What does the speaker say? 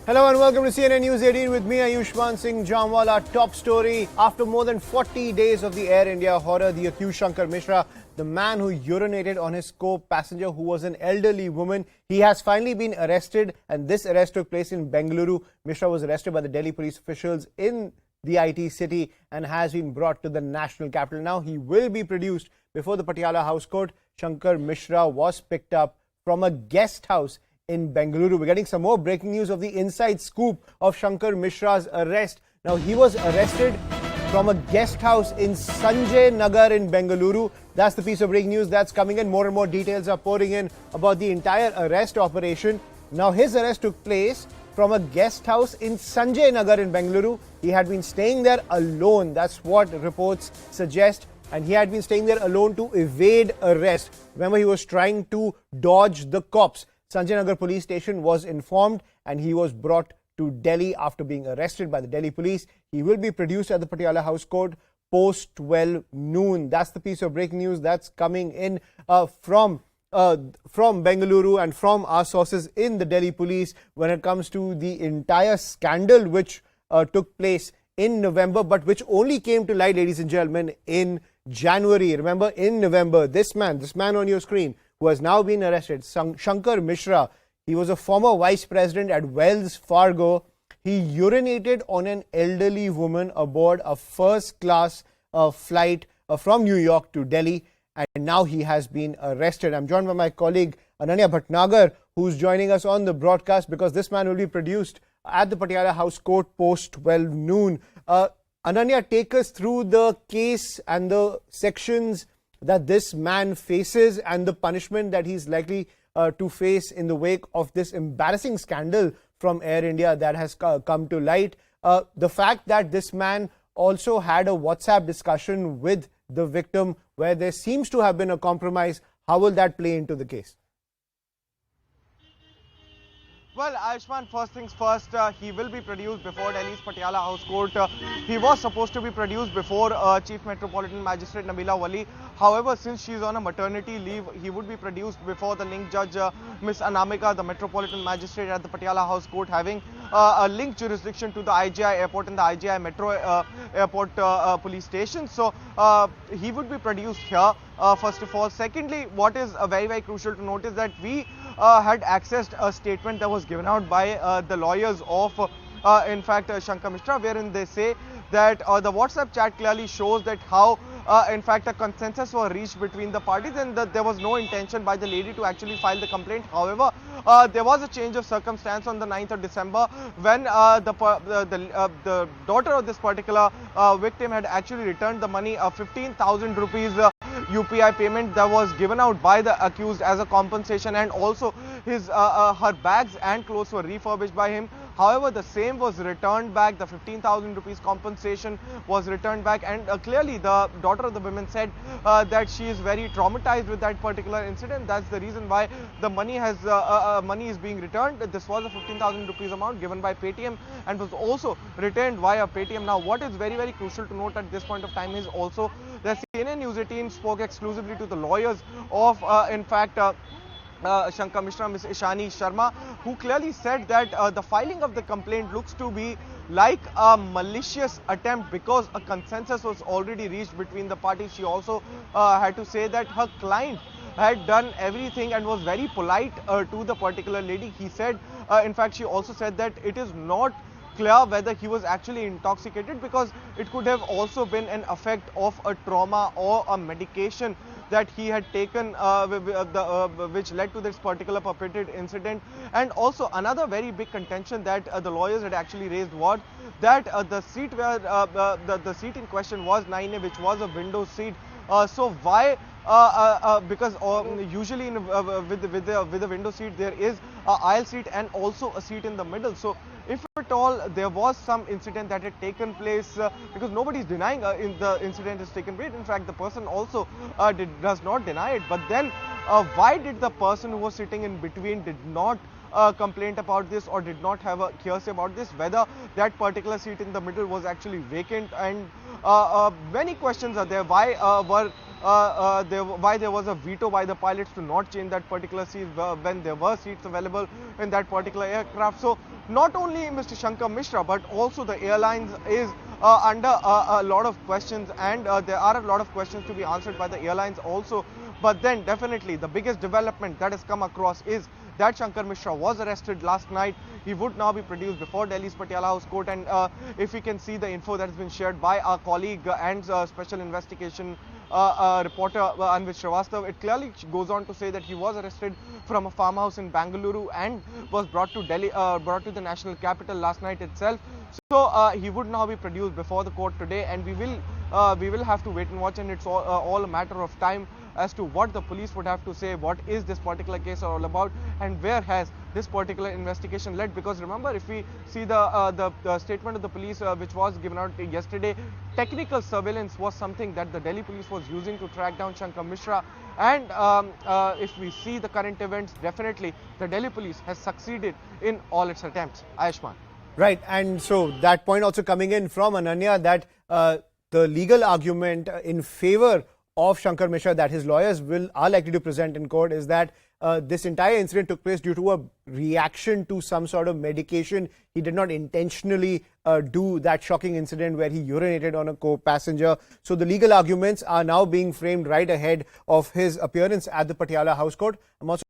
Hello and welcome to CNN News 18 with me, Ayushman Singh Jamwal. Our top story: after more than 40 days of the Air India horror, the accused Shankar Mishra, the man who urinated on his co-passenger who was an elderly woman, he has finally been arrested, and this arrest took place in Bengaluru. Mishra was arrested by the Delhi police officials in the IT city and has been brought to the national capital. Now he will be produced before the Patiala House Court. Shankar Mishra was picked up from a guest house in Bengaluru. We're getting some more breaking news of the inside scoop of Shankar Mishra's arrest. Now, he was arrested from a guest house in Sanjay Nagar in Bengaluru. That's the piece of breaking news that's coming in. More and more details are pouring in about the entire arrest operation. Now, his arrest took place from a guest house in Sanjay Nagar in Bengaluru. He had been staying there alone. That's what reports suggest. And he had been staying there alone to evade arrest. Remember, he was trying to dodge the cops. Sanjay Nagar police station was informed and he was brought to Delhi after being arrested by the Delhi police. He will be produced at the Patiala House Court post 12 noon. That's the piece of breaking news that's coming in from Bengaluru and from our sources in the Delhi police when it comes to the entire scandal which took place in November, but which only came to light, ladies and gentlemen, in January. Remember, in November, this man on your screen, who has now been arrested, Shankar Mishra, he was a former vice president at Wells Fargo. He urinated on an elderly woman aboard a first-class flight from New York to Delhi, and now he has been arrested. I'm joined by my colleague Ananya Bhatnagar, who's joining us on the broadcast because this man will be produced at the Patiala House Court post 12 noon. Ananya, take us through the case and the sections that this man faces and the punishment that he's likely to face in the wake of this embarrassing scandal from Air India that has come to light. The fact that this man also had a WhatsApp discussion with the victim where there seems to have been a compromise, how will that play into the case? Well, Ayushman, first things first, he will be produced before Delhi's Patiala House Court. He was supposed to be produced before Chief Metropolitan Magistrate Nabila Wali. However, since she is on a maternity leave, he would be produced before the link judge, Miss Anamika, the Metropolitan Magistrate at the Patiala House Court, having a link jurisdiction to the IGI airport and the IGI Metro airport police station. So, he would be produced here, first of all. Secondly, what is very, very crucial to note is that we had accessed a statement that was given out by the lawyers of, in fact, Shankar Mishra, wherein they say that the WhatsApp chat clearly shows that how, in fact, a consensus was reached between the parties and that there was no intention by the lady to actually file the complaint. However, there was a change of circumstance on the 9th of December when the daughter of this particular victim had actually returned the money, 15,000 rupees UPI payment that was given out by the accused as a compensation, and also his her bags and clothes were refurbished by him. However, the same was returned back. The 15,000 rupees compensation was returned back, and clearly the daughter of the woman said that she is very traumatized with that particular incident. That's the reason why the money is being returned. This was a 15,000 rupees amount given by Paytm and was also returned via Paytm. Now, what is very, very crucial to note at this point of time is also that CNN News 18 spoke exclusively to the lawyers of, in fact, Shankar Mishra, Ms. Ishani Sharma, who clearly said that the filing of the complaint looks to be like a malicious attempt because a consensus was already reached between the parties. She also had to say that her client had done everything and was very polite to the particular lady. He said, in fact, she also said that it is not clear whether he was actually intoxicated because it could have also been an effect of a trauma or a medication that he had taken which led to this particular perpetrated incident. And also another very big contention that the lawyers had actually raised was that the seat where the seat in question was 9A, which was a window seat. So why because usually with the window seat there is an aisle seat and also a seat in the middle. So if at all there was some incident that had taken place, because nobody is denying the incident has taken place. In fact, the person also does not deny it. But then why did the person who was sitting in between did not complain about this or did not have a hearsay about this, whether that particular seat in the middle was actually vacant? And many questions are there. Why there was a veto by the pilots to not change that particular seat when there were seats available in that particular aircraft? So not only Mr. Shankar Mishra, but also the airlines is under a lot of questions, and there are a lot of questions to be answered by the airlines also. But then definitely the biggest development that has come across is that Shankar Mishra was arrested last night. He would now be produced before Delhi's Patiala House Court, and if we can see the info that has been shared by our colleague and special investigation reporter Anvit Srivastav, it clearly goes on to say that he was arrested from a farmhouse in Bengalru and was brought to Delhi, brought to the national capital last night itself. So he would now be produced before the court today, and we will have to wait and watch, and it's all a matter of time as to what the police would have to say, what is this particular case all about, and where has this particular investigation led. Because remember, if we see the statement of the police which was given out yesterday, technical surveillance was something that the Delhi police was using to track down Shankar Mishra, and if we see the current events, definitely the Delhi police has succeeded in all its attempts. Ayushman. Right, and so that point also coming in from Ananya, that the legal argument in favor of Shankar Mishra that his lawyers are likely to present in court is that this entire incident took place due to a reaction to some sort of medication. He did not intentionally do that shocking incident where he urinated on a co-passenger. So the legal arguments are now being framed right ahead of his appearance at the Patiala House Court. I'm also